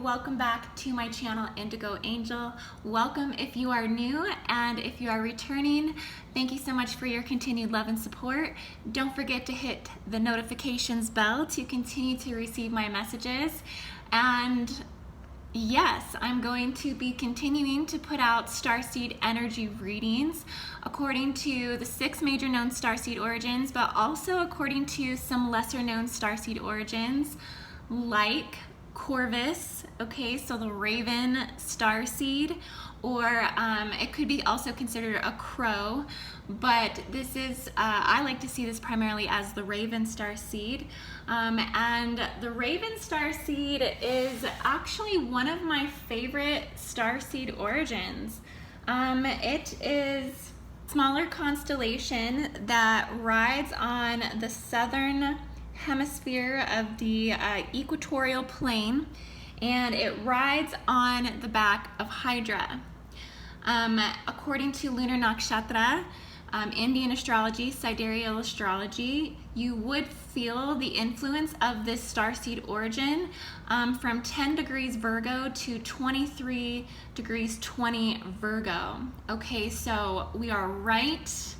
welcome back to my channel IndigoAngel. Welcome if you are new, and if you are returning, thank you so much for your continued love and support. Don't forget to hit the notifications bell to continue to receive my messages. And yes, I'm going to be continuing to put out Starseed energy readings according to the 6 major known Starseed origins, but also according to some lesser known Starseed origins like Corvus, okay, so the Raven Starseed, or it could be also considered a crow, but this is, I like to see this primarily as the Raven Starseed. And the Raven Starseed is actually one of my favorite Starseed origins. It is a smaller constellation that rides on the southern hemisphere of the equatorial plane, and it rides on the back of Hydra. According to lunar nakshatra, Indian astrology, sidereal astrology, you would feel the influence of this starseed origin from 10 degrees Virgo to 23 degrees 20 Virgo. Okay, so we are right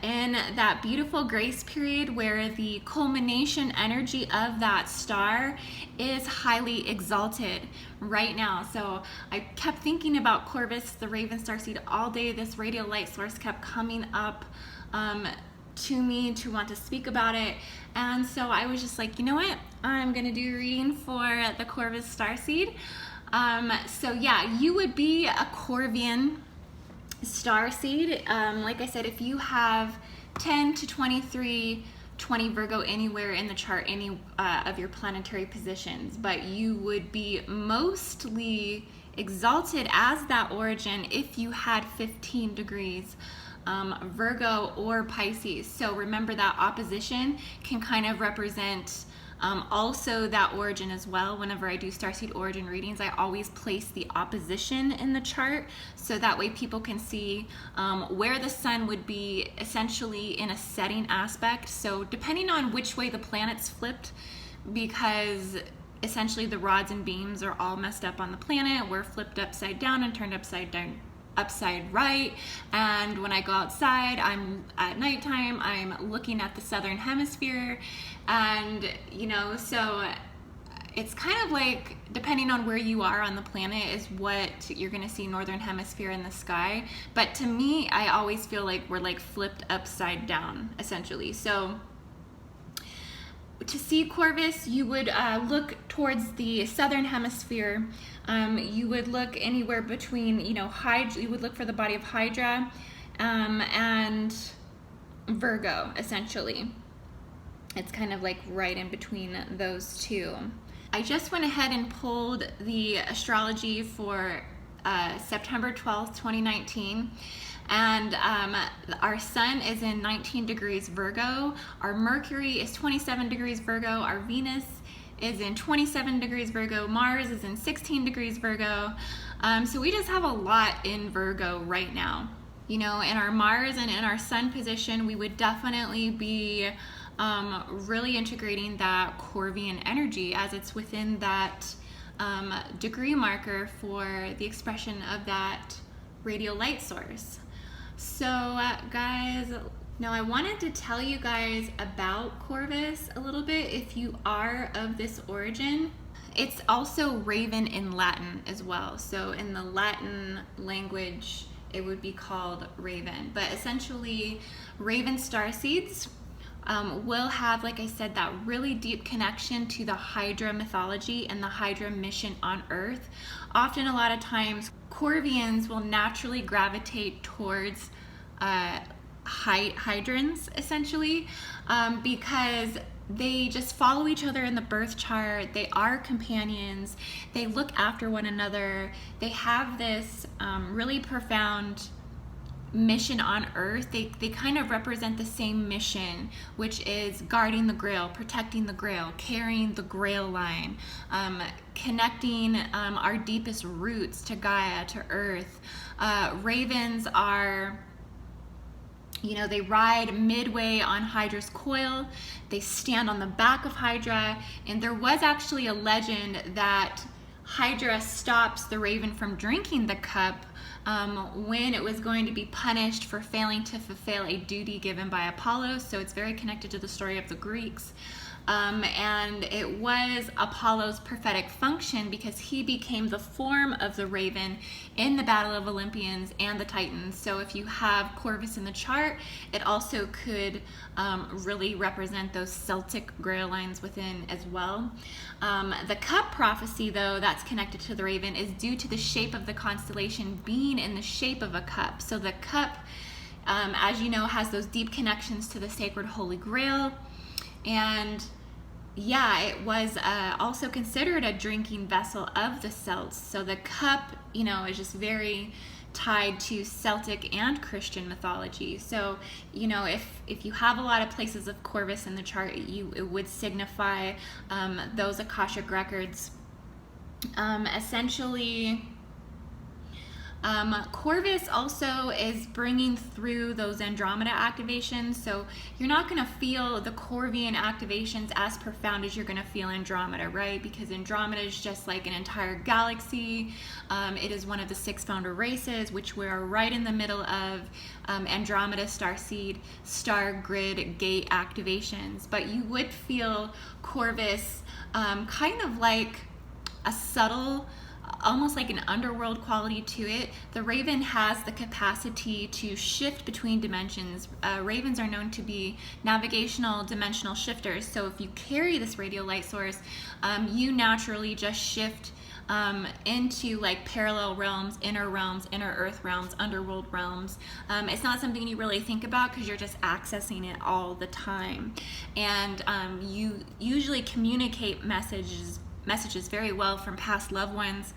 in that beautiful grace period where the culmination energy of that star is highly exalted right now. So I kept thinking about Corvus, the Raven Starseed, all day. This radio light source kept coming up to me to want to speak about it, and so I was just like, you know what, I'm gonna do a reading for the Corvus Starseed. So yeah, you would be a Corvian Starseed. Like I said, if you have 10 to 23, 20 Virgo anywhere in the chart, any of your planetary positions, but you would be mostly exalted as that origin if you had 15 degrees Virgo or Pisces. So remember that opposition can kind of represent also that origin as well. Whenever I do starseed origin readings, I always place the opposition in the chart so that way people can see where the sun would be essentially in a setting aspect. So depending on which way the planets flipped, because essentially the rods and beams are all messed up on the planet, we're flipped upside down and turned upside down, upside right, and when I go outside, I'm at nighttime, I'm looking at the southern hemisphere, and you know, so it's kind of like depending on where you are on the planet is what you're gonna see northern hemisphere in the sky. But to me, I always feel like we're like flipped upside down essentially. So to see Corvus, you would look towards the southern hemisphere. You would look anywhere between, you know, Hydra, you would look for the body of Hydra and Virgo, essentially. It's kind of like right in between those two. I just went ahead and pulled the astrology for September 12th, 2019. And our sun is in 19 degrees Virgo, our Mercury is 27 degrees Virgo, our Venus is in 27 degrees Virgo, Mars is in 16 degrees Virgo. So we just have a lot in Virgo right now. You know, in our Mars and in our sun position, we would definitely be really integrating that Corvian energy, as it's within that degree marker for the expression of that radial light source. So guys, now I wanted to tell you guys about Corvus a little bit if you are of this origin. It's also Raven in Latin as well. So in the Latin language, it would be called Raven. But essentially, Raven Starseeds will have, like I said, that really deep connection to the Hydra mythology and the Hydra mission on Earth. Often, a lot of times, Corvians will naturally gravitate towards hydrants, essentially, because they just follow each other in the birth chart. They are companions. They look after one another. They have this really profound mission on Earth. They kind of represent the same mission, which is guarding the Grail, protecting the Grail, carrying the Grail line, connecting our deepest roots to Gaia, to Earth. Ravens are You know, they ride midway on Hydra's coil, they stand on the back of Hydra, and there was actually a legend that Hydra stops the raven from drinking the cup when it was going to be punished for failing to fulfill a duty given by Apollo. So it's very connected to the story of the Greeks. And it was Apollo's prophetic function because he became the form of the raven in the Battle of Olympians and the Titans. So if you have Corvus in the chart, it also could really represent those Celtic grail lines within as well. The cup prophecy, though, that's connected to the raven is due to the shape of the constellation being in the shape of a cup. So the cup, as you know, has those deep connections to the sacred Holy Grail. And yeah, it was also considered a drinking vessel of the Celts. So the cup, you know, is just very tied to Celtic and Christian mythology. So, you know, if you have a lot of places of Corvus in the chart, it would signify those Akashic records. Essentially, Corvus also is bringing through those Andromeda activations, so you're not going to feel the Corvian activations as profound as you're going to feel Andromeda, right? Because Andromeda is just like an entire galaxy. It is one of the 6 founder races, which we are right in the middle of Andromeda, Starseed, Star Grid Gate activations. But you would feel Corvus kind of like a subtle, almost like an underworld quality to it. The raven has the capacity to shift between dimensions. Ravens are known to be navigational dimensional shifters. So if you carry this radial light source, you naturally just shift into like parallel realms, inner earth realms, underworld realms. It's not something you really think about because you're just accessing it all the time. And you usually communicate messages very well from past loved ones.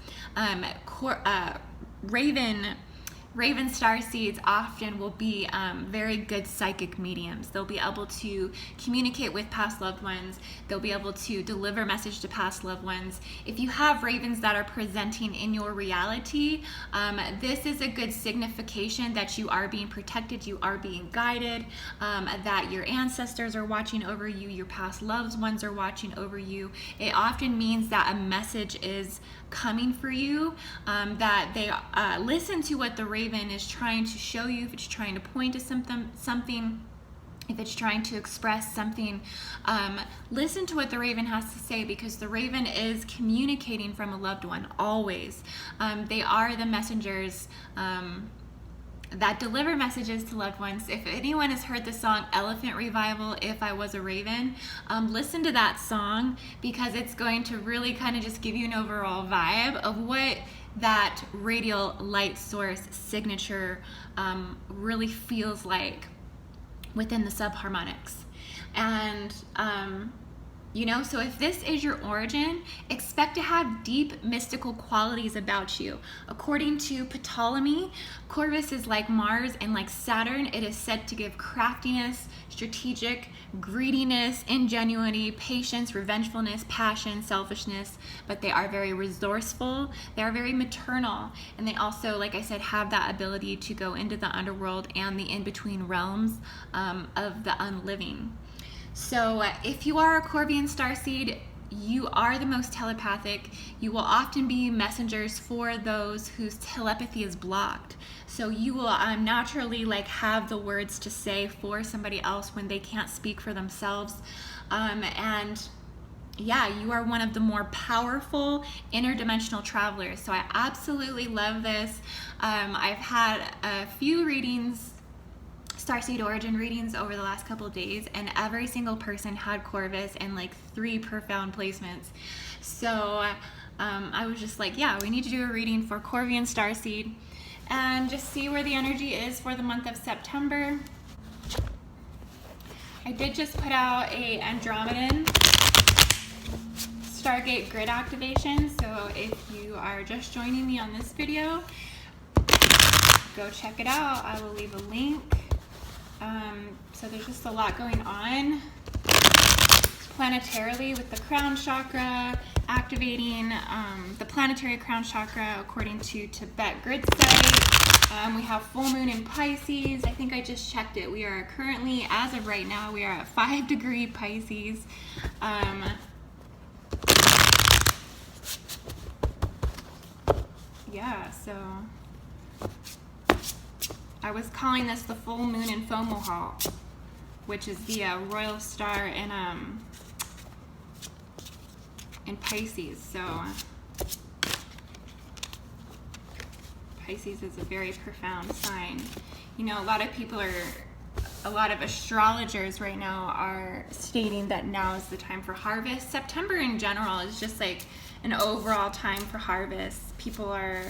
Raven starseeds often will be very good psychic mediums. They'll be able to communicate with past loved ones. They'll be able to deliver message to past loved ones. If you have ravens that are presenting in your reality, this is a good signification that you are being protected, you are being guided, that your ancestors are watching over you, your past loved ones are watching over you. It often means that a message is coming for you, that they listen to what the raven is trying to show you. If it's trying to point to something, if it's trying to express something, listen to what the raven has to say, because the raven is communicating from a loved one always. They are the messengers that deliver messages to loved ones. If anyone has heard the song Elephant Revival, If I Was a Raven, listen to that song, because it's going to really kind of just give you an overall vibe of what that radial light source signature really feels like within the subharmonics. And you know, so if this is your origin, expect to have deep mystical qualities about you. According to Ptolemy, Corvus is like Mars and like Saturn. It is said to give craftiness, strategic, greediness, ingenuity, patience, revengefulness, passion, selfishness, but they are very resourceful. They are very maternal, and they also, like I said, have that ability to go into the underworld and the in-between realms of the unliving. So if you are a Corvian starseed, you are the most telepathic. You will often be messengers for those whose telepathy is blocked. So you will naturally like have the words to say for somebody else when they can't speak for themselves. And yeah, you are one of the more powerful interdimensional travelers. So I absolutely love this. I've had a few readings, Starseed origin readings, over the last couple of days, and every single person had Corvus and like 3 profound placements. So I was just like, yeah, we need to do a reading for Corvian Starseed and just see where the energy is for the month of September. I did just put out a Andromedan Stargate grid activation, so if you are just joining me on this video, go check it out. I will leave a link. So there's just a lot going on planetarily with the crown chakra, activating the planetary crown chakra according to Tibet grid site. We have have full moon in Pisces. I think I just checked it. We are currently, as of right now, we are at 5-degree Pisces. Yeah, so I was calling this the full moon in Fomalhaut, which is the royal star in Pisces. So Pisces is a very profound sign. You know, a lot of astrologers right now are stating that now is the time for harvest. September in general is just like an overall time for harvest. People are,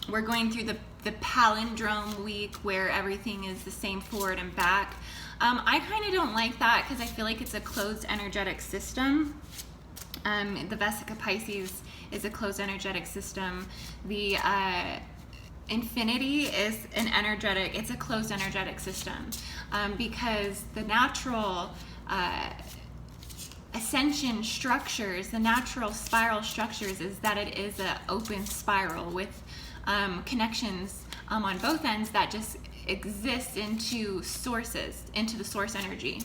we're going through the palindrome week where everything is the same forward and back. I kind of don't like that because I feel like it's a closed energetic system. The Vesica Pisces is a closed energetic system. The infinity is it's a closed energetic system, because the natural ascension structures, the natural spiral structures, is that it is an open spiral with connections on both ends that just exist into sources, into the source energy.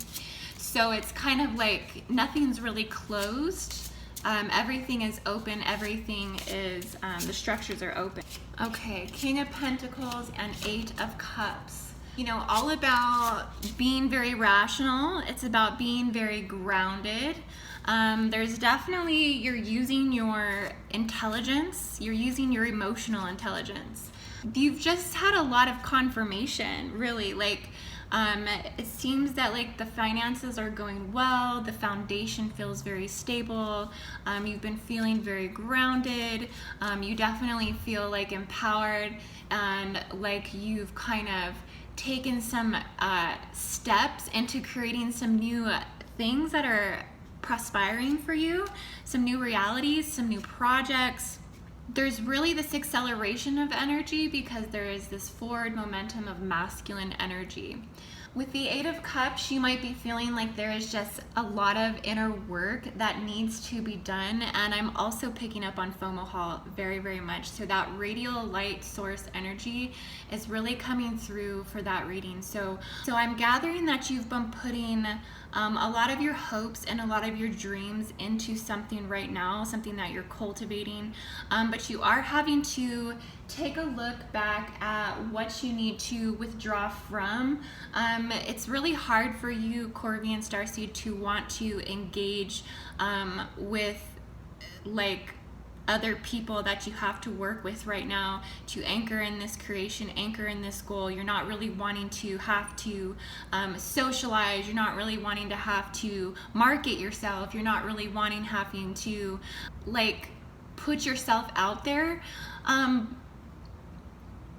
So it's kind of like nothing's really closed. Everything is open. Everything is, the structures are open. Okay, King of Pentacles and 8 of Cups. You know, all about being very rational. It's about being very grounded. There's definitely, you're using your intelligence. You're using your emotional intelligence. You've just had a lot of confirmation, really. Like, it seems that like the finances are going well, the foundation feels very stable, you've been feeling very grounded, you definitely feel like empowered, and like you've kind of taken some steps into creating some new things that are prospiring for you, some new realities, some new projects. There's really this acceleration of energy because there is this forward momentum of masculine energy. With the 8 of Cups, you might be feeling like there is just a lot of inner work that needs to be done. And I'm also picking up on Fomalhaut very, very much. So that radial light source energy is really coming through for that reading. So I'm gathering that you've been putting a lot of your hopes and a lot of your dreams into something right now, something that you're cultivating, but you are having to take a look back at what you need to withdraw from. It's really hard for you, Corvus and Starseed, to want to engage with like other people that you have to work with right now to anchor in this creation, anchor in this goal. You're not really wanting to have to socialize. You're not really wanting to have to market yourself. You're not really having to like put yourself out there.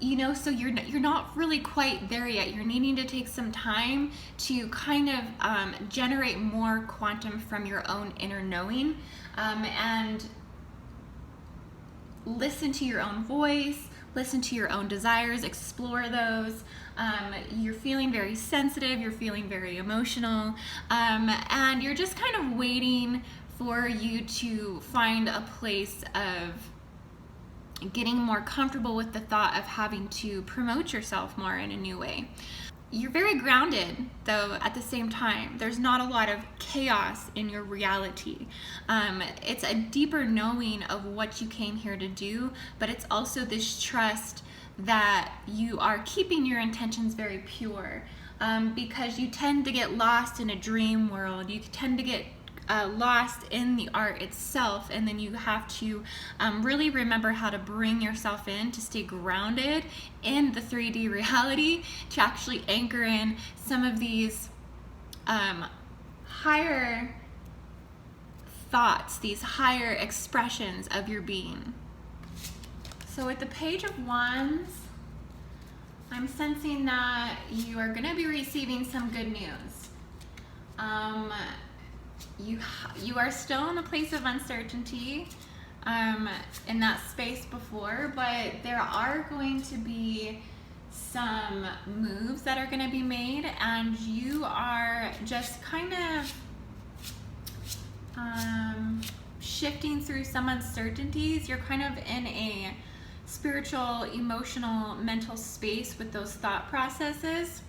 You know, so you're not really quite there yet. You're needing to take some time to kind of generate more quantum from your own inner knowing, and listen to your own voice, listen to your own desires, explore those. You're feeling very sensitive, you're feeling very emotional, and you're just kind of waiting for you to find a place of getting more comfortable with the thought of having to promote yourself more in a new way. You're very grounded, though, at the same time. There's not a lot of chaos in your reality. It's a deeper knowing of what you came here to do, but it's also this trust that you are keeping your intentions very pure, because you tend to get lost in a dream world. You tend to get lost in the art itself, and then you have to really remember how to bring yourself in to stay grounded in the 3D reality, to actually anchor in some of these higher thoughts, these higher expressions of your being. So with the Page of Wands, I'm sensing that you are going to be receiving some good news. You are still in a place of uncertainty in that space before, but there are going to be some moves that are going to be made, and you are just kind of shifting through some uncertainties. You're kind of in a spiritual, emotional, mental space with those thought processes.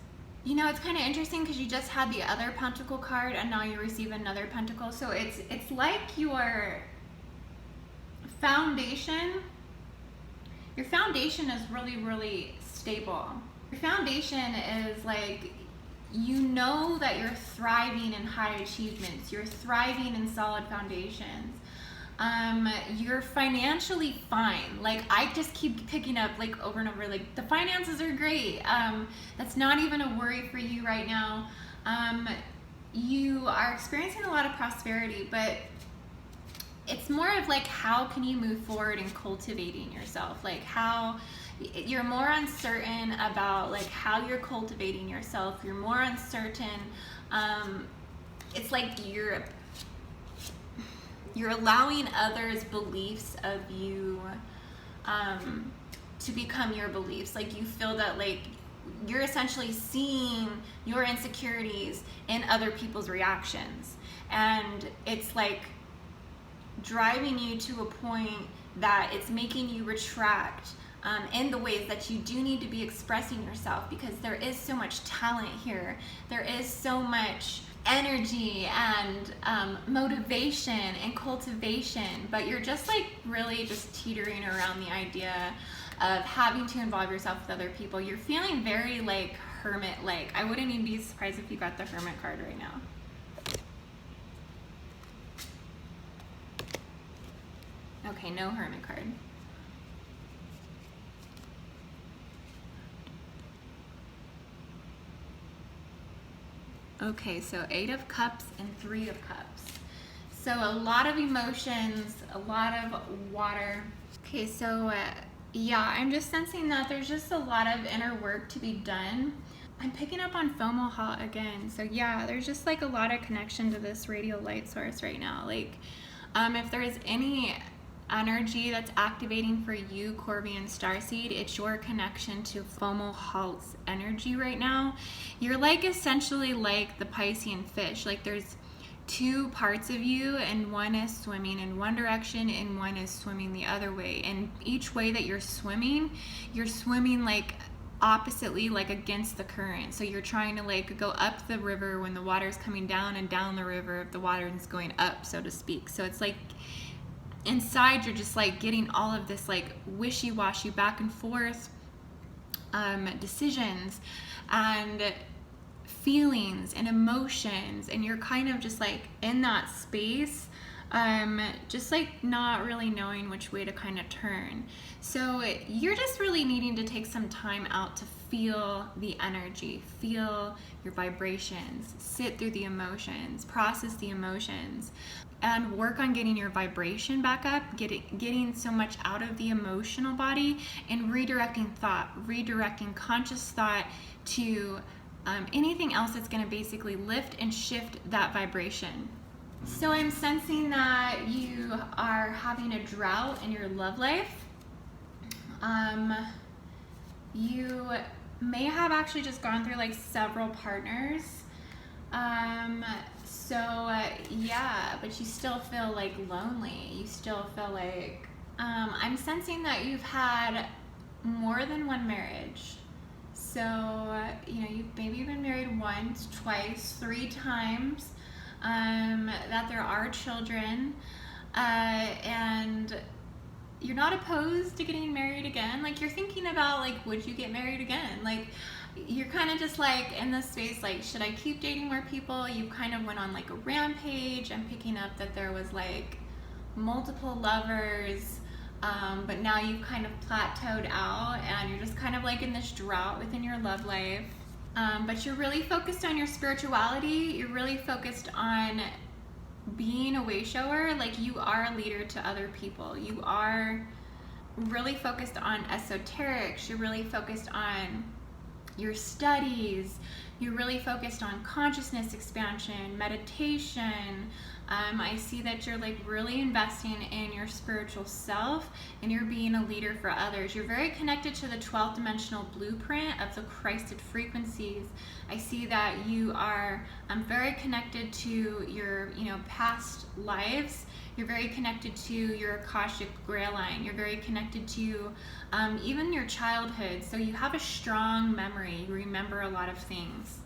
You know, it's kind of interesting because you just had the other pentacle card and now you receive another pentacle. So it's like your foundation is really, really stable. Your foundation is like, you know that you're thriving in high achievements. You're thriving in solid foundations. You're financially fine. Like, I just keep picking up like over and over, like the finances are great. That's not even a worry for you right now. You are experiencing a lot of prosperity, but it's more of like, how can you move forward in cultivating yourself? Like, how you're more uncertain about like how you're cultivating yourself. You're more uncertain. It's like you're allowing others' beliefs of you to become your beliefs. Like, you feel that like you're essentially seeing your insecurities in other people's reactions, and it's like driving you to a point that it's making you retract in the ways that you do need to be expressing yourself, because there is so much talent here. There is so much energy and motivation and cultivation, but you're just like really just teetering around the idea of having to involve yourself with other people. You're feeling very like Hermit-like. I wouldn't even be surprised if you got the Hermit card right now. Okay, no Hermit card. Okay, so 8 of Cups and 3 of Cups. So a lot of emotions, a lot of water. Okay, so yeah, I'm just sensing that there's just a lot of inner work to be done. I'm picking up on FOMO hot again. So yeah, there's just like a lot of connection to this radial light source right now. Like, if there's any energy that's activating for you, Corvus and Starseed, it's your connection to FOMO halt's energy right now. You're like essentially like the Piscean fish. Like, there's 2 parts of you, and one is swimming in one direction and one is swimming the other way. And each way that you're swimming like oppositely, like against the current. So you're trying to like go up the river when the water's coming down, and down the river if the water is going up, so to speak. So it's like inside you're just like getting all of this like wishy-washy back and forth decisions and feelings and emotions, and you're kind of just like in that space, just like not really knowing which way to kind of turn. So you're just really needing to take some time out to feel the energy, feel your vibrations, sit through the emotions, process the emotions, and work on getting your vibration back up, getting so much out of the emotional body, and redirecting thought, redirecting conscious thought to anything else that's going to basically lift and shift that vibration. So I'm sensing that you are having a drought in your love life. You may have actually just gone through like several partners. Yeah, but you still feel like lonely. You still feel like, I'm sensing that you've had more than one marriage. So, you know, you've maybe been married once, twice, 3 times, that there are children, and you're not opposed to getting married again. Like, you're thinking about, like, would you get married again? Like, you're kind of just like in this space, like, should I keep dating more people? You kind of went on like a rampage. I'm picking up that there was like multiple lovers, but now you've kind of plateaued out and you're just kind of like in this drought within your love life. But you're really focused on your spirituality. You're really focused on being a way shower. Like, you are a leader to other people. You are really focused on esoterics. You're really focused on your studies. You're really focused on consciousness expansion, meditation, I see that you're like really investing in your spiritual self, and you're being a leader for others. You're very connected to the 12th dimensional blueprint of the Christed frequencies. I see that you are very connected to your, past lives. You're very connected to your Akashic Grail line. You're very connected to even your childhood. So you have a strong memory. You remember a lot of things.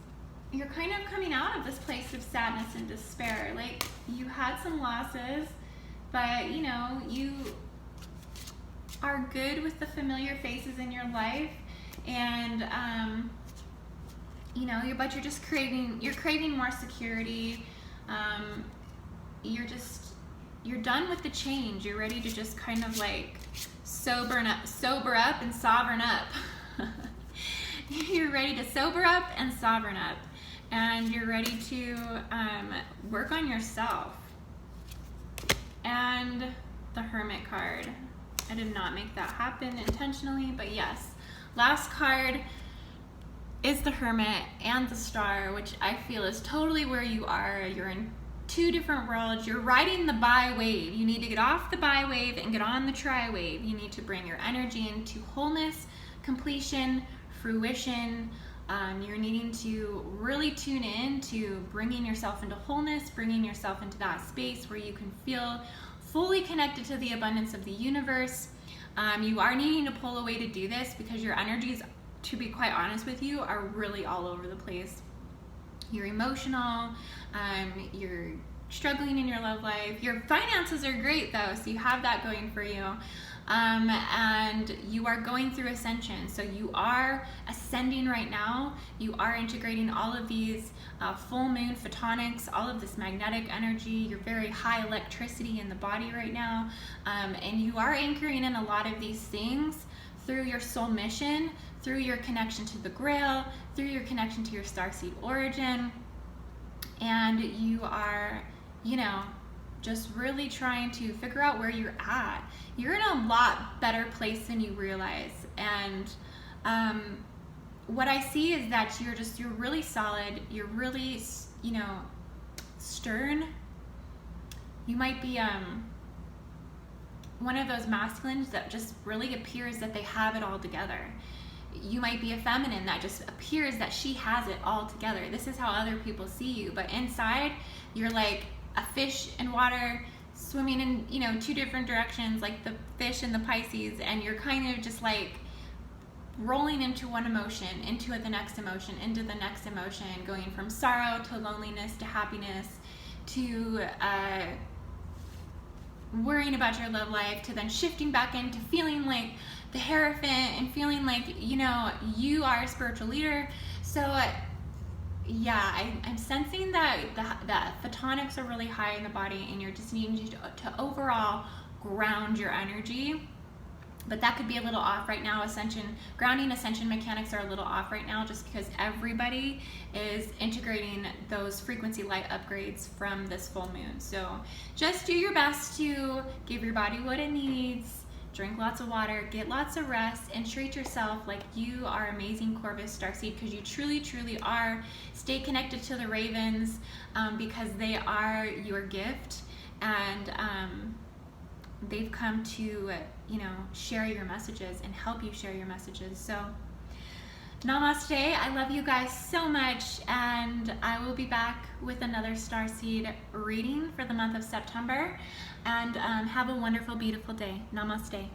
You're kind of coming out of this place of sadness and despair. Like, you had some losses, but you are good with the familiar faces in your life, and but you're just craving more security. You're done with the change. You're ready to just kind of like sober up and sovereign up. You're ready to sober up and sovereign up. And you're ready to work on yourself. And the Hermit card. I did not make that happen intentionally, but yes. Last card is the Hermit and the Star, which I feel is totally where you are. You're in two different worlds. You're riding the bi wave. You need to get off the bi wave and get on the tri wave. You need to bring your energy into wholeness, completion, fruition. You're needing to really tune in to bringing yourself into wholeness, bringing yourself into that space where you can feel fully connected to the abundance of the universe. You are needing to pull away to do this because your energies, to be quite honest with you, are really all over the place. You're emotional, you're struggling in your love life. Your finances are great though, so you have that going for you. And you are going through ascension. So you are ascending right now. You are integrating all of these full moon photonics, all of this magnetic energy. You're very high electricity in the body right now. And you are anchoring in a lot of these things through your soul mission, through your connection to the Grail, through your connection to your Starseed origin. And you are, just really trying to figure out where you're at. You're in a lot better place than you realize. And what I see is that you're really solid. You're really, stern. You might be one of those masculines that just really appears that they have it all together. You might be a feminine that just appears that she has it all together. This is how other people see you. But inside, you're like a fish in water, swimming in two different directions, like the fish and the Pisces, and you're kind of just like rolling into one emotion, into the next emotion, into the next emotion, going from sorrow to loneliness to happiness to worrying about your love life, to then shifting back into feeling like the Hierophant and feeling like you are a spiritual leader. So I'm sensing that the photonics are really high in the body, and you're just needing to overall ground your energy. But that could be a little off right now. Grounding ascension mechanics are a little off right now, just because everybody is integrating those frequency light upgrades from this full moon. So just do your best to give your body what it needs. Drink lots of water, get lots of rest, and treat yourself like you are amazing Corvus Starseed, because you truly, truly are. Stay connected to the ravens because they are your gift, and they've come to, share your messages and help you share your messages. So namaste. I love you guys so much, and I will be back with another Starseed reading for the month of September. And have a wonderful, beautiful day. Namaste.